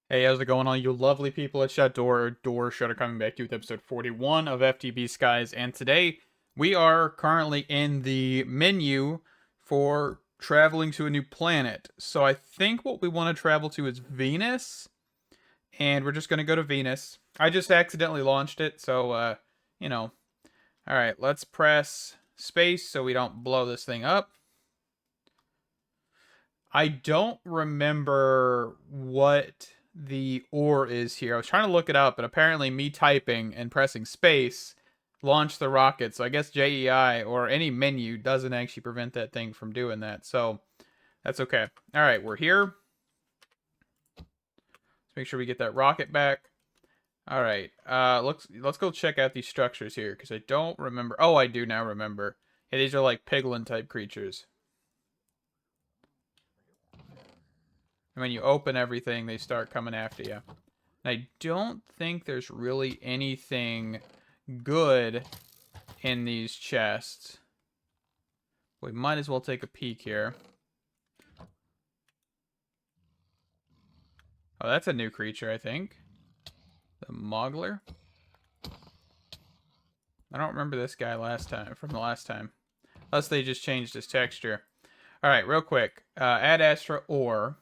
Hey, how's it going, all you lovely people at Door Shutter coming back to you with episode 41 of FTB Skies, and today we are currently in the menu for traveling to a new planet. So I think what we want to travel to is Venus, and we're just going to go to Venus. I just accidentally launched it, so, you know. Alright, let's press space so we don't blow this thing up. I don't remember what the ore is here. I was trying to look it up, but apparently me typing and pressing space launched the rocket. So I guess JEI or any menu doesn't actually prevent that thing from doing that. So that's okay. All right, we're here. Let's make sure we get that rocket back. All right, let's go check out these structures here because I don't remember. Oh, I do now remember. Yeah, these are like piglin type creatures. And when you open everything, they start coming after you. I don't think there's really anything good in these chests. We might as well take a peek here. Oh, that's a new creature, I think. The Mogler. I don't remember this guy from the last time. Unless they just changed his texture. Alright, real quick. Ad Astra ore.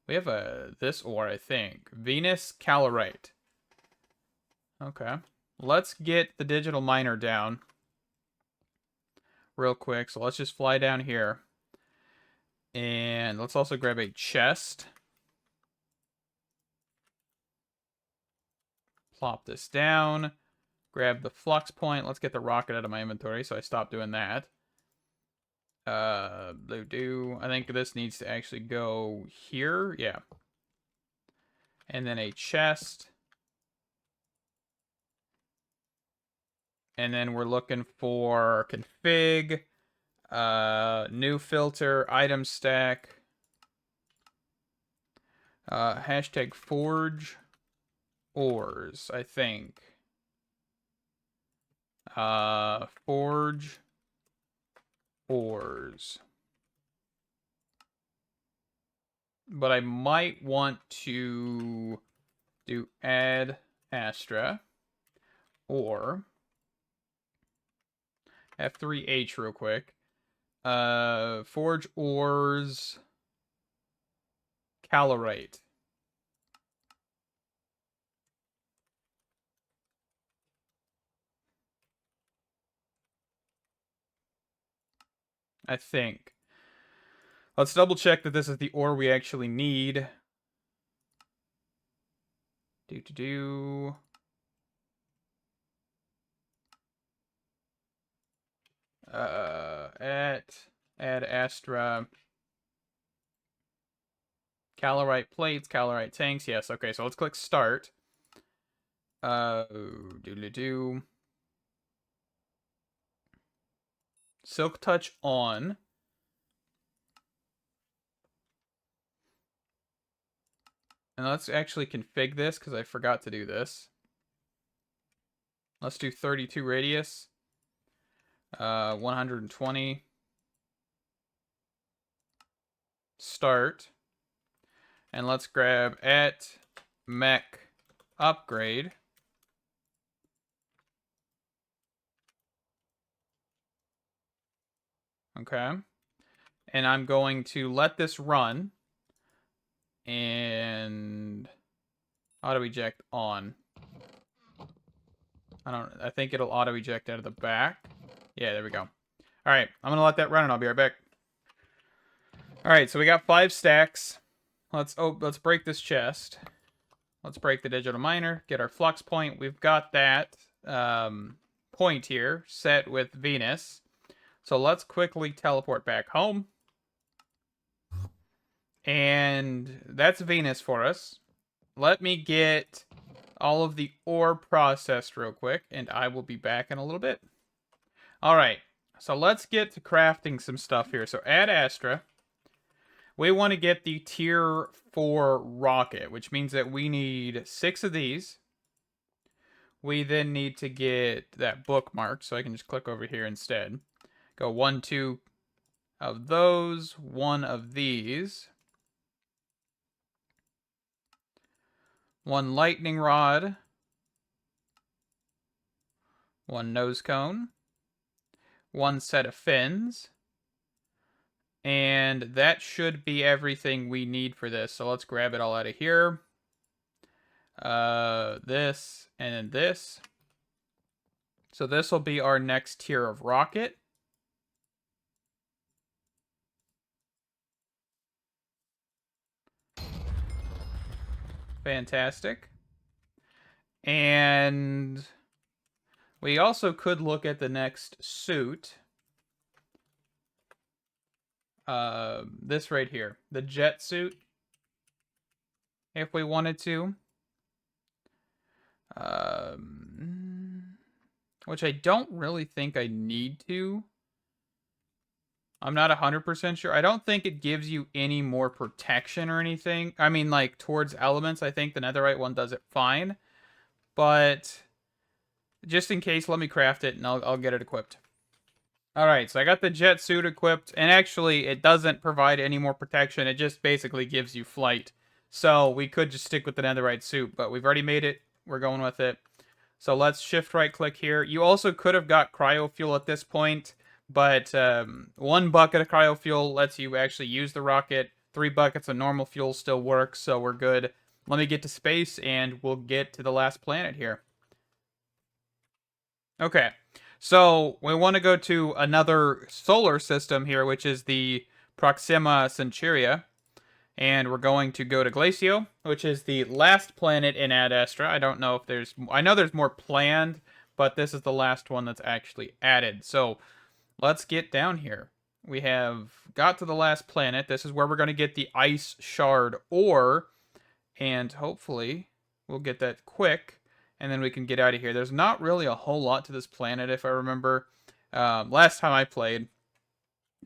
We have this ore, I think. Venus Calorite. Okay. Let's get the digital miner down real quick. So let's just fly down here. And let's also grab a chest. Plop this down. Grab the flux point. Let's get the rocket out of my inventory, so I stopped doing that. I think this needs to actually go here. Yeah. And then a chest. And then we're looking for config, new filter, item stack, hashtag forge ores, I think. Forge ores. But I might want to do Ad Astra or F3H real quick. Forge ores Calorite. I think. Let's double check that this is the ore we actually need. Do. At Ad Astra. Calorite plates, Calorite tanks. Yes, okay, so let's click start. Do. Silk touch on. And let's actually config this because I forgot to do this. Let's do 32 radius. 120. Start. And let's grab at mech upgrade. Okay. And I'm going to let this run. And auto eject on. I think it'll auto eject out of the back. Yeah, there we go. All right, I'm gonna let that run and I'll be right back. All right, so we got 5 stacks. Let's break this chest. Let's break the digital miner, get our flux point. We've got that point here set with Venus. So let's quickly teleport back home. And that's Venus for us. Let me get all of the ore processed real quick, and I will be back in a little bit. All right, so let's get to crafting some stuff here. So Ad Astra, we want to get the tier 4 rocket, which means that we need 6 of these. We then need to get that bookmark, so I can just click over here instead. Go 1, 2 of those, 1 of these. 1 lightning rod, 1 nose cone, 1 set of fins, and that should be everything we need for this. So let's grab it all out of here. This, and then this. So this will be our next tier of rocket. Fantastic. And we also could look at the next suit. This right here. The jet suit. If we wanted to. Which I don't really think I need to. I'm not 100% sure. I don't think it gives you any more protection or anything. I mean, like, towards elements, I think the netherite one does it fine. But just in case, let me craft it and I'll get it equipped. Alright, so I got the jet suit equipped. And actually, it doesn't provide any more protection. It just basically gives you flight. So we could just stick with the netherite suit. But we've already made it. We're going with it. So let's shift right click here. You also could have got cryo fuel at this point. But 1 bucket of cryo fuel lets you actually use the rocket. 3 buckets of normal fuel still works, so we're good. Let me get to space, and we'll get to the last planet here. Okay, so we want to go to another solar system here, which is the Proxima Centauri. And we're going to go to Glacio, which is the last planet in Ad Astra. I don't know if there's... I know there's more planned, but this is the last one that's actually added. So let's get down here. We have got to the last planet. This is where we're going to get the ice shard ore. And hopefully we'll get that quick. And then we can get out of here. There's not really a whole lot to this planet, if I remember. Last time I played.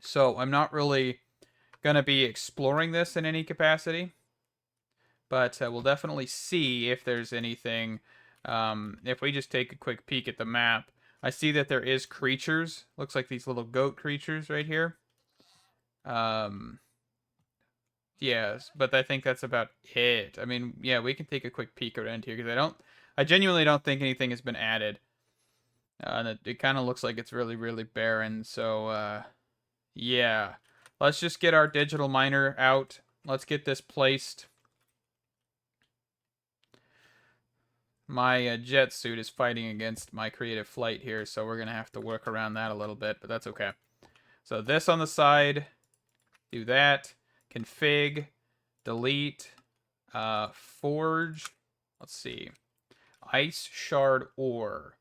So I'm not really going to be exploring this in any capacity. But we'll definitely see if there's anything. If we just take a quick peek at the map. I see that there is creatures. Looks like these little goat creatures right here. Yes, but I think that's about it. I mean, yeah, we can take a quick peek around here because I genuinely don't think anything has been added. And it kind of looks like it's really, really barren. So, yeah. Let's just get our digital miner out. Let's get this placed. My jet suit is fighting against my creative flight here, so we're going to have to work around that a little bit, but that's okay. So this on the side, do that, config, delete, forge, let's see, ice shard ore,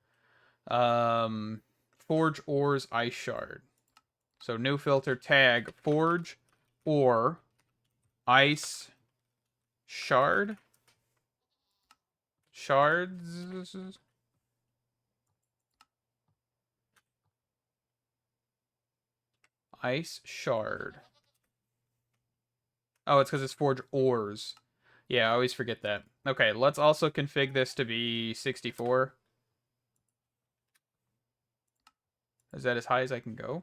forge ores ice shard. So new filter tag, forge ore ice shard. Shards. Ice shard. Oh, it's because it's forge ores. Yeah, I always forget that. Okay, let's also config this to be 64. Is that as high as I can go?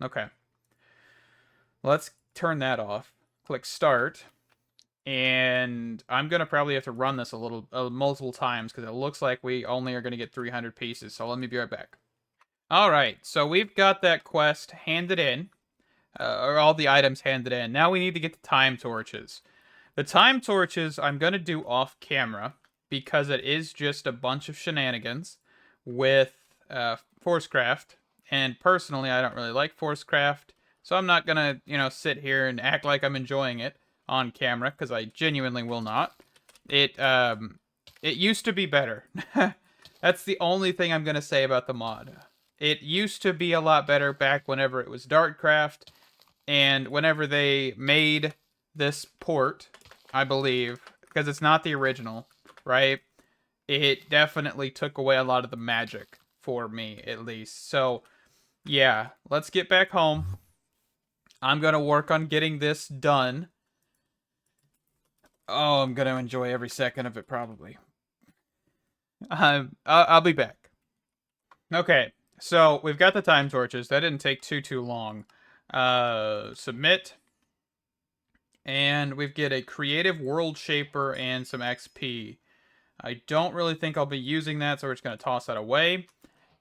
Okay. Let's turn that off. Click start. And I'm going to probably have to run this multiple times because it looks like we only are going to get 300 pieces. So let me be right back. All right, so we've got that quest handed in, or all the items handed in. Now we need to get the time torches. The time torches I'm going to do off camera because it is just a bunch of shenanigans with Forcecraft. And personally, I don't really like Forcecraft. So I'm not going to, sit here and act like I'm enjoying it on camera because I genuinely will not. It used to be better. That's the only thing I'm going to say about the mod. It used to be a lot better back whenever it was Dartcraft, and whenever they made this port, I believe, because it's not the original, right? It definitely took away a lot of the magic for me, at least. So, yeah, let's get back home. I'm going to work on getting this done. Oh, I'm going to enjoy every second of it, probably. I'll be back. Okay, so we've got the time torches. That didn't take too long. Submit. And we get a creative world shaper and some XP. I don't really think I'll be using that, so we're just going to toss that away.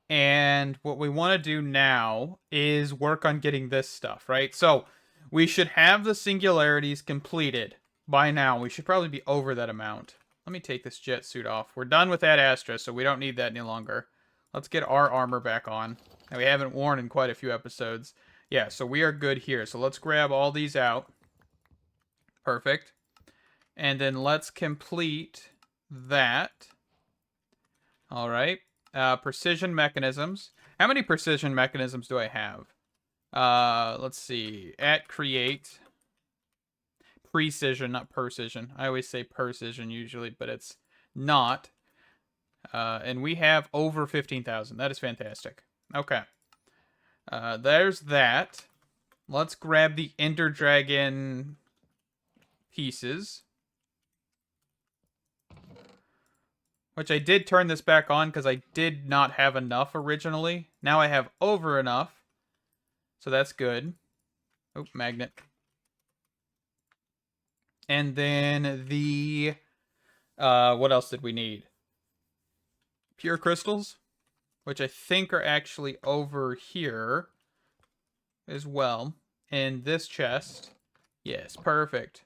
And what we want to do now is work on getting this stuff, right? So we should have the singularities completed by now. We should probably be over that amount. Let me take this jet suit off. We're done with Ad Astra, so we don't need that any longer. Let's get our armor back on that we haven't worn in quite a few episodes. Yeah, so we are good here. So let's grab all these out. Perfect. And then let's complete that. All right. Precision mechanisms. How many precision mechanisms do I have? Let's see. At create. Precision, not precision. I always say precision usually, but it's not. And we have over 15,000. That is fantastic. Okay. There's that. Let's grab the Ender Dragon pieces. Which I did turn this back on because I did not have enough originally. Now I have over enough. So that's good. Oh, magnet. And then the... what else did we need? Pure crystals. Which I think are actually over here as well. In this chest. Yes, perfect.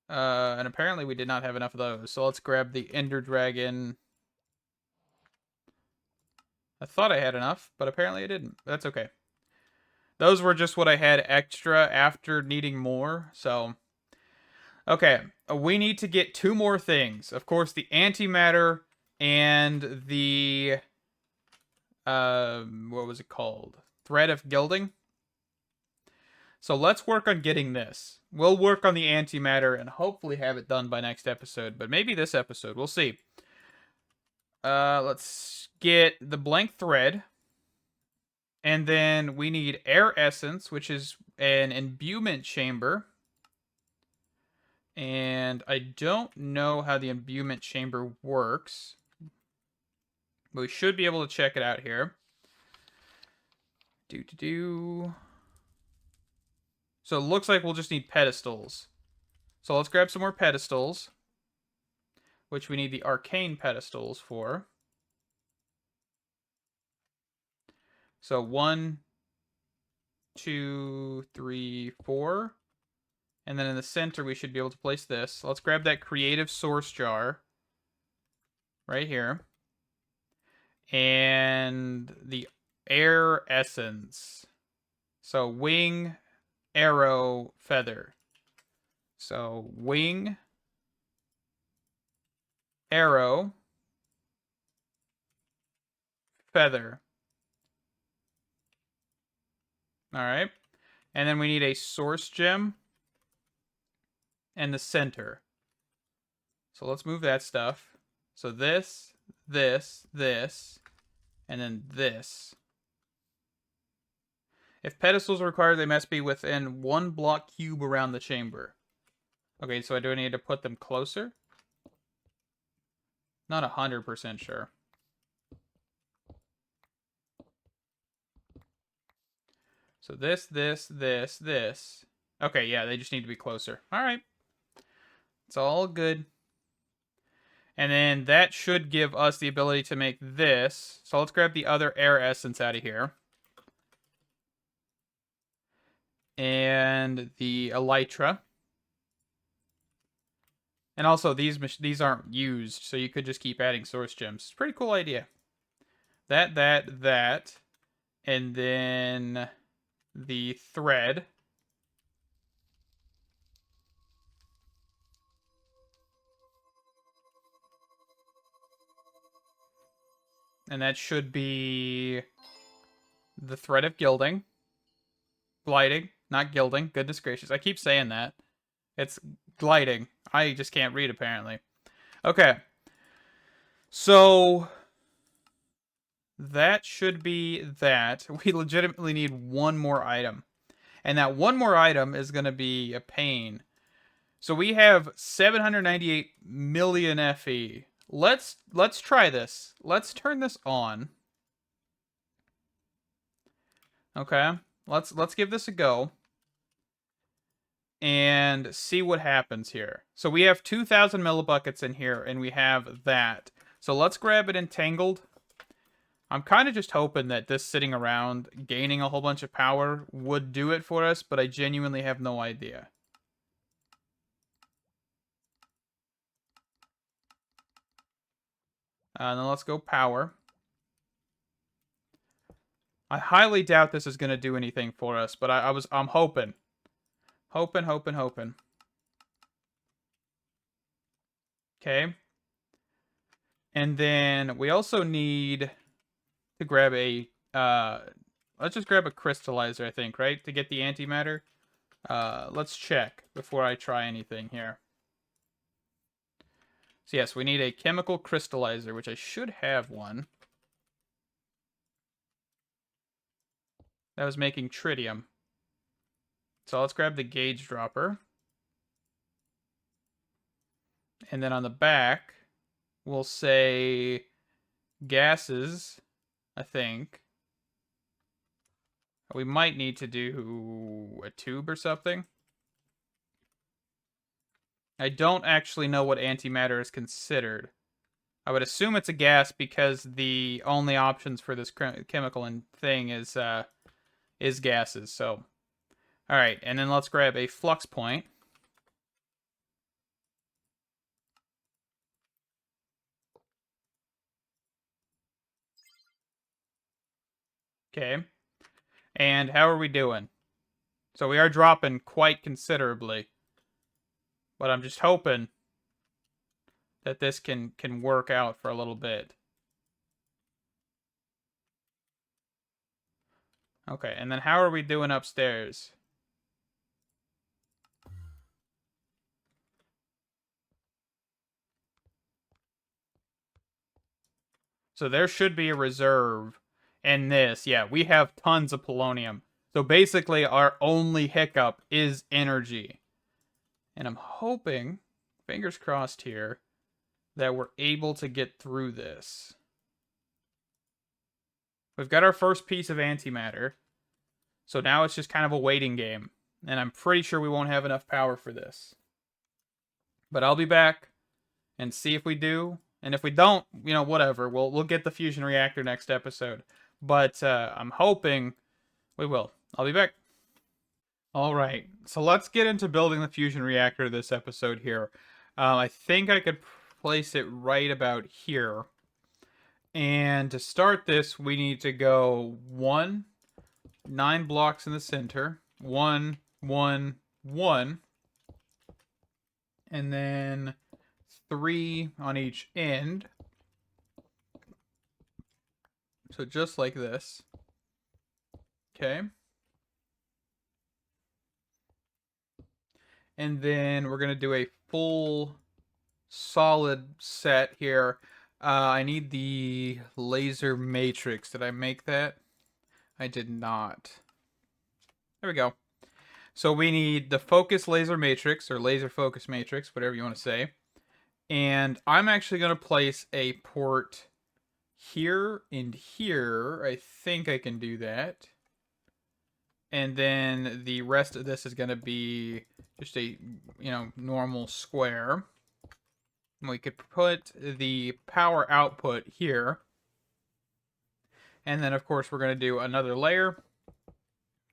And apparently we did not have enough of those. So let's grab the Ender Dragon. I thought I had enough, but apparently I didn't. That's okay. Those were just what I had extra after needing more. So, okay. We need to get two more things. Of course, the Antimatter and the... what was it called? Thread of Gilding. So let's work on getting this. We'll work on the antimatter and hopefully have it done by next episode. But maybe this episode. We'll see. Let's get the blank thread. And then we need air essence, which is an imbuement chamber. And I don't know how the imbuement chamber works. But we should be able to check it out here. So it looks like we'll just need pedestals. So let's grab some more pedestals. Which we need the arcane pedestals for. So 1, 2, 3, 4. And then in the center we should be able to place this. Let's grab that creative source jar. Right here. And the air essence. So wing, arrow, feather. So wing, arrow, feather. Alright. And then we need a source gem. And the center. So let's move that stuff. So this, and then this. If pedestals are required, they must be within 1 block cube around the chamber. Okay, so do I need to put them closer? Not 100% sure. So this. Okay, yeah, they just need to be closer. Alright. It's all good. And then that should give us the ability to make this. So let's grab the other air essence out of here. And the elytra. And also, these aren't used, so you could just keep adding source gems. It's a pretty cool idea. That. And then the thread. And that should be the thread of gilding. Gliding, not gilding. Goodness gracious. I keep saying that. It's gliding. I just can't read, apparently. Okay. So that should be that. We legitimately need one more item. And that one more item is going to be a pain. So we have 798 million FE. Let's try this. Let's turn this on. Okay. Let's give this a go. and see what happens here. So we have 2,000 millibuckets in here, and we have that. So let's grab it entangled. I'm kind of just hoping that this sitting around gaining a whole bunch of power would do it for us, but I genuinely have no idea. And then let's go power. I highly doubt this is going to do anything for us, but I'm hoping. Hoping. Okay. And then we also need to grab a let's just grab a crystallizer, I think, right? To get the antimatter. Let's check before I try anything here. So yes, we need a chemical crystallizer, which I should have one. That was making tritium. So let's grab the gauge dropper. And then on the back, we'll say gases, I think. We might need to do a tube or something. I don't actually know what antimatter is considered. I would assume it's a gas because the only options for this chemical and thing is gases. So, all right, and then let's grab a flux point. Okay, and how are we doing? So we are dropping quite considerably, but I'm just hoping that this can work out for a little bit. Okay, and then how are we doing upstairs? So there should be a reserve in this. Yeah, we have tons of polonium. So basically our only hiccup is energy. And I'm hoping, fingers crossed here, that we're able to get through this. We've got our first piece of antimatter. So now it's just kind of a waiting game. And I'm pretty sure we won't have enough power for this. But I'll be back and see if we do. And if we don't, you know, whatever. We'll get the fusion reactor next episode. But I'm hoping we will. I'll be back. All right. So let's get into building the fusion reactor this episode here. I think I could place it right about here. And to start this, we need to go 9 blocks in the center. 1, 1, 1. And then 3 on each end. So just like this. Okay. And then we're going to do a full solid set here. I need the laser matrix. Did I make that? I did not. There we go. So we need the focus laser matrix, or laser focus matrix, whatever you want to say. And I'm actually going to place a port here and here. I think I can do that. And then the rest of this is going to be just a, normal square. And we could put the power output here. And then, of course, we're going to do another layer,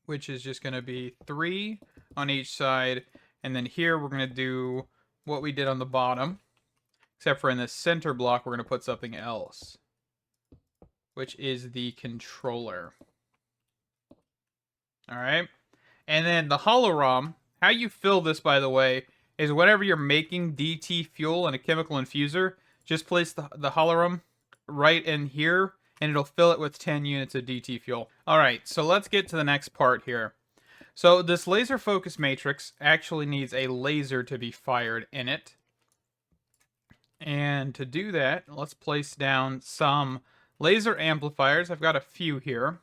which is just going to be 3 on each side. And then here we're going to do what we did on the bottom. Except for in the center block, we're going to put something else, which is the controller. All right. And then the holorom, how you fill this, by the way, is whenever you're making DT fuel in a chemical infuser, just place the holorom right in here, and it'll fill it with 10 units of DT fuel. All right, so let's get to the next part here. So this laser focus matrix actually needs a laser to be fired in it. And to do that, let's place down some laser amplifiers. I've got a few here.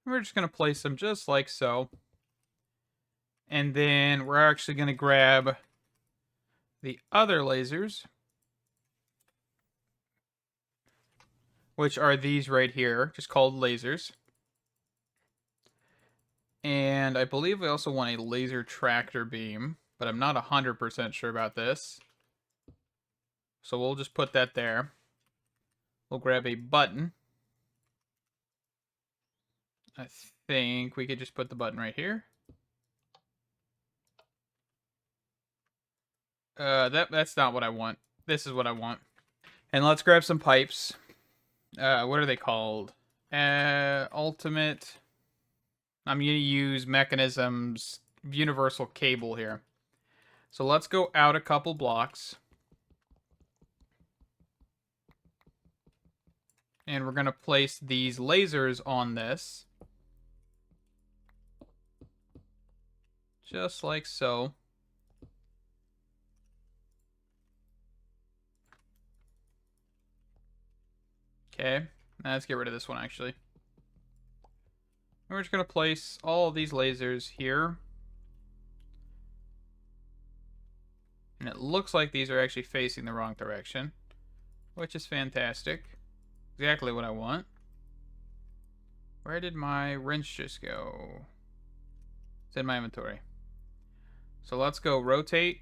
We're just going to place them just like so. And then we're actually going to grab the other lasers, which are these right here, just called lasers. And I believe we also want a laser tractor beam, but I'm not 100% sure about this. So we'll just put that there. We'll grab a button. I think we could just put the button right here. That's not what I want. This is what I want. And let's grab some pipes. What are they called? Ultimate. I'm going to use mechanisms universal cable here. So let's go out a couple blocks. And we're going to place these lasers on this. Just like so. Okay, let's get rid of this one actually. And we're just going to place all of these lasers here. And it looks like these are actually facing the wrong direction, which is fantastic. Exactly what I want. Where did my wrench just go? It's in my inventory. So let's go rotate.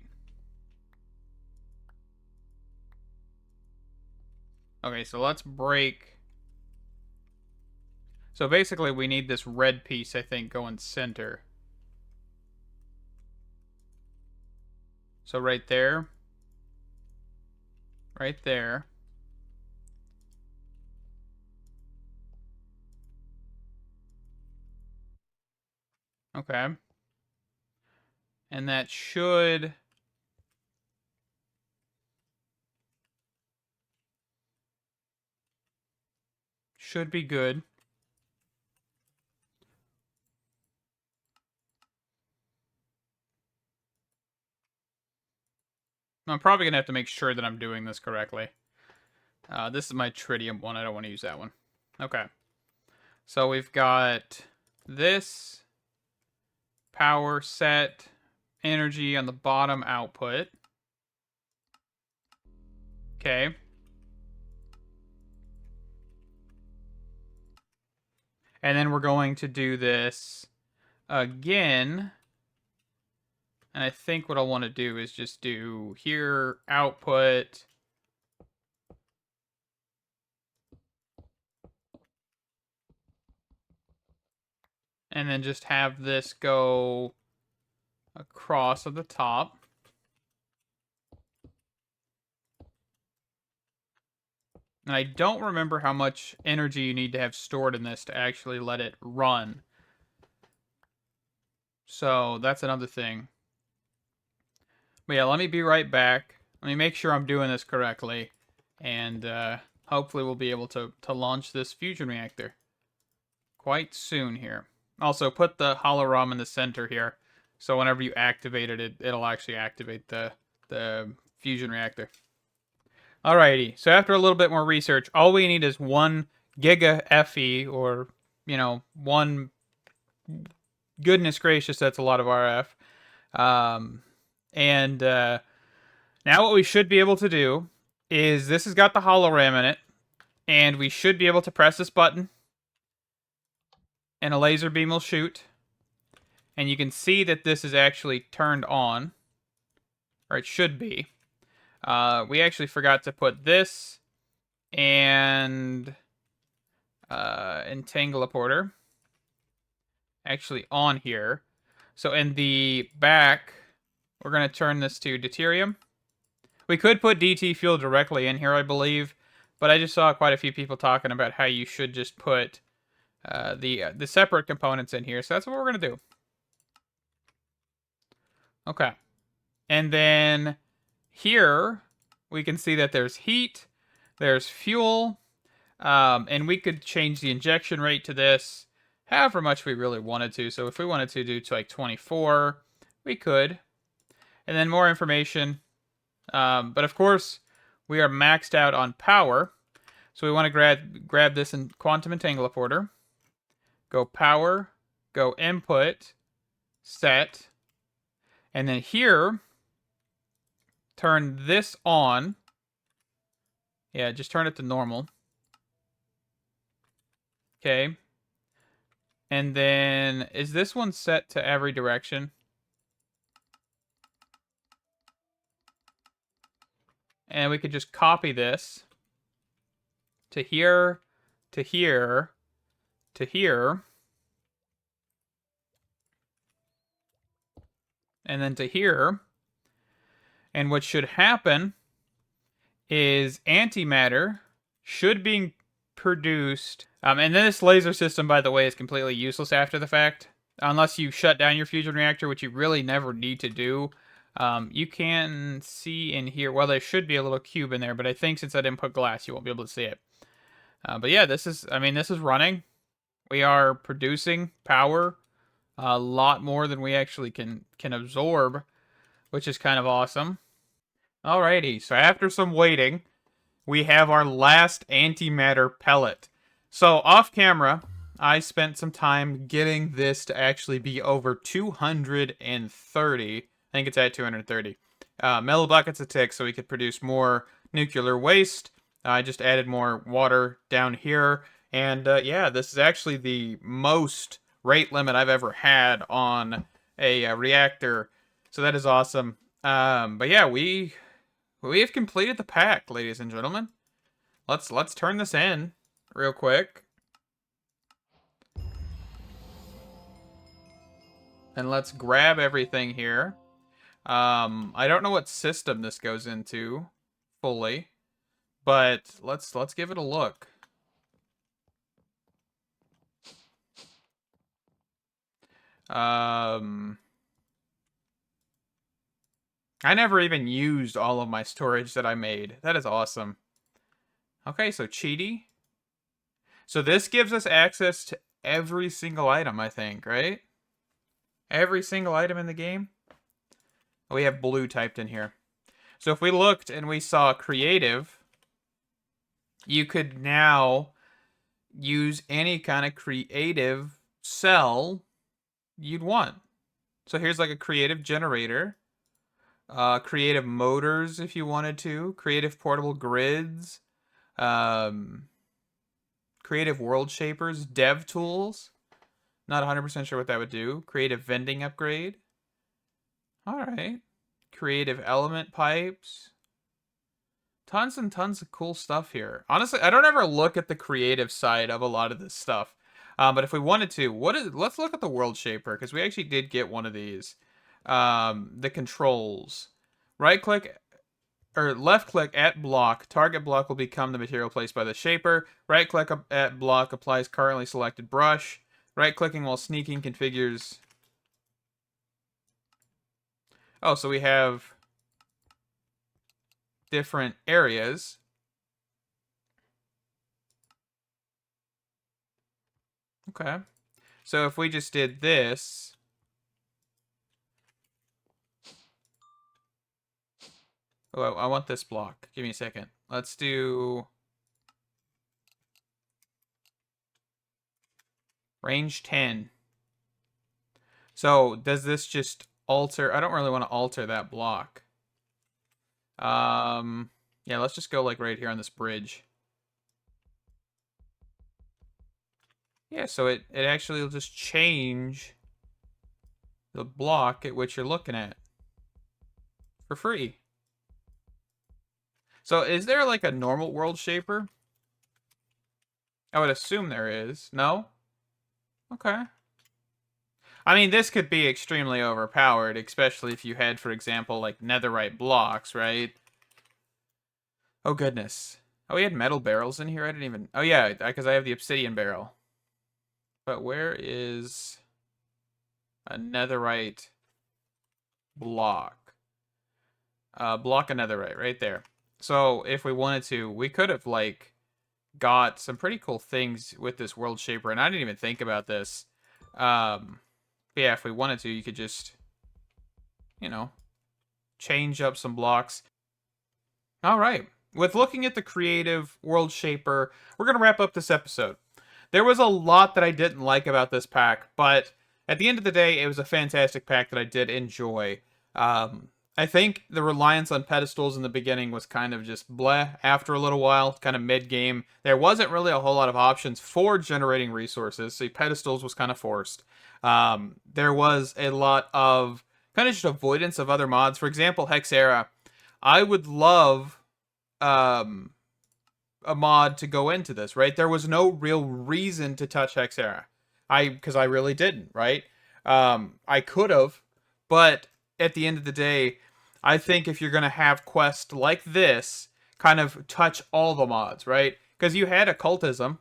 Okay, so let's break. So basically we need this red piece, I think, going center. So right there. Right there. Okay. And that should be good. I'm probably going to have to make sure that I'm doing this correctly. This is my tritium one. I don't want to use that one. Okay. So we've got this power set energy on the bottom output. Okay. And then we're going to do this again. And I think what I want to do is just do here output. And then just have this go across at the top. And I don't remember how much energy you need to have stored in this to actually let it run. So that's another thing. But yeah, let me be right back. Let me make sure I'm doing this correctly. And hopefully we'll be able to launch this fusion reactor quite soon here. Also, put the holorom in the center here. So whenever you activate it, it'll actually activate the fusion reactor. Alrighty, so after a little bit more research, all we need is 1 giga FE, or, you know, 1, goodness gracious, that's a lot of RF. Now what we should be able to do is, this has got the hologram in it, and we should be able to press this button, and a laser beam will shoot. And you can see that this is actually turned on, or it should be. We actually forgot to put this and Entangleporter actually on here. So in the back, we're going to turn this to deuterium. We could put DT fuel directly in here, I believe, but I just saw quite a few people talking about how you should just put the separate components in here. So that's what we're going to do. Okay. And then here, we can see that there's heat, there's fuel, and we could change the injection rate to this however much we really wanted to. So if we wanted to do to like 24, we could. And then more information. But of course, we are maxed out on power. So we want to grab this in quantum entangleporter. Go power, go input, set. And then here, turn this on. Yeah, just turn it to normal. Okay. And then, is this one set to every direction? And we could just copy this to here, to here, to here, and then to here. And what should happen is antimatter should be produced. And then this laser system, by the way, is completely useless after the fact. Unless you shut down your fusion reactor, which you really never need to do. You can see in here, well, there should be a little cube in there, but I think since I didn't put glass, you won't be able to see it. But yeah, this is running. We are producing power a lot more than we actually can absorb, which is kind of awesome. Alrighty, so after some waiting, we have our last antimatter pellet. So off camera, I spent some time getting this to actually be over 230. I think it's at 230 metal buckets a tick, so we could produce more nuclear waste. I just added more water down here, and yeah, this is actually the most rate limit I've ever had on a reactor, so that is awesome. But yeah, we have completed the pack, ladies and gentlemen. Let's turn this in real quick. And let's grab everything here. I don't know what system this goes into fully, but let's give it a look. I never even used all of my storage that I made. That is awesome. Okay, so cheaty. So this gives us access to every single item, I think, right? Every single item in the game. We have blue typed in here. So if we looked and we saw creative, you could now use any kind of creative cell you'd want. So here's like a creative generator, creative motors if you wanted to, creative portable grids, creative world shapers, dev tools. Not 100% sure what that would do. Creative vending upgrade. All right. Creative element pipes. Tons and tons of cool stuff here. Honestly, I don't ever look at the creative side of a lot of this stuff. But if we wanted to, let's look at the world shaper, because we actually did get one of these. The controls. Right click or left click at block. Target block will become the material placed by the shaper. Right click at block applies currently selected brush. Right clicking while sneaking configures. Oh, so we have different areas. Okay. So if we just did this. Oh, I want this block. Give me a second. Let's do range 10. So does this just alter? I don't really want to alter that block. Yeah, let's just go like right here on this bridge. Yeah, so it actually will just change the block at which you're looking at for free. So is there like a normal world shaper? I would assume there is. No? Okay. I mean, this could be extremely overpowered, especially if you had, for example, like netherite blocks, right? Oh, goodness. Oh, we had metal barrels in here? I didn't even... Oh, yeah, because I have the obsidian barrel. But where is a netherite block? Block a netherite, right there. So, if we wanted to, we could have, like, got some pretty cool things with this world shaper, and I didn't even think about this. Yeah, if we wanted to, you could just, you know, change up some blocks. All right. With looking at the creative world shaper, we're going to wrap up this episode. There was a lot that I didn't like about this pack, but at the end of the day, it was a fantastic pack that I did enjoy. I think the reliance on pedestals in the beginning was kind of just bleh after a little while, kind of mid-game. There wasn't really a whole lot of options for generating resources, so pedestals was kind of forced. There was a lot of kind of just avoidance of other mods. For example, Hexera. I would love um, a mod to go into this, right? There was no real reason to touch Hexera. Because I really didn't, right? I could have, but at the end of the day, I think if you're going to have quests like this, kind of touch all the mods, right? Because you had occultism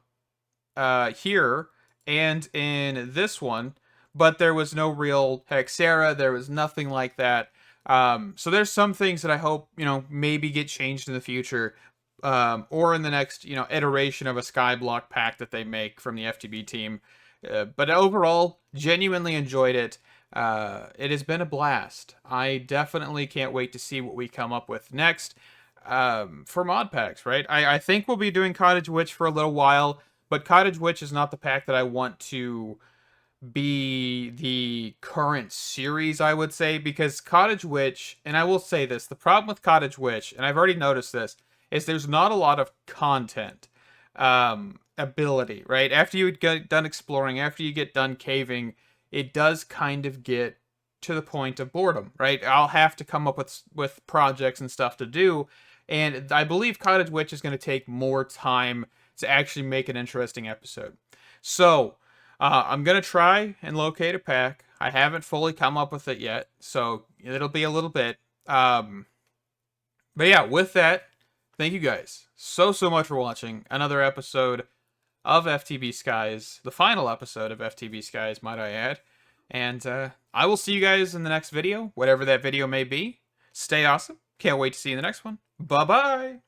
here and in this one, but there was no real Hexera. There was nothing like that. So there's some things that I hope, maybe get changed in the future, or in the next, iteration of a Skyblock pack that they make from the FTB team. But overall, genuinely enjoyed it. It has been a blast. I definitely can't wait to see what we come up with next for mod packs, right? I think we'll be doing Cottage Witch for a little while, but Cottage Witch is not the pack that I want to be the current series, I would say, because Cottage Witch, and I will say this, the problem with Cottage Witch, and I've already noticed this, is there's not a lot of content ability, right? After you get done exploring, after you get done caving, it does kind of get to the point of boredom, right? I'll have to come up with projects and stuff to do, and I believe Cottage Witch is going to take more time to actually make an interesting episode. So, I'm going to try and locate a pack. I haven't fully come up with it yet, so it'll be a little bit. But yeah, with that, thank you guys so much for watching another episode of FTB Skies, the final episode of FTB Skies, might I add. And I will see you guys in the next video, whatever that video may be. Stay awesome. Can't wait to see you in the next one. Bye-bye.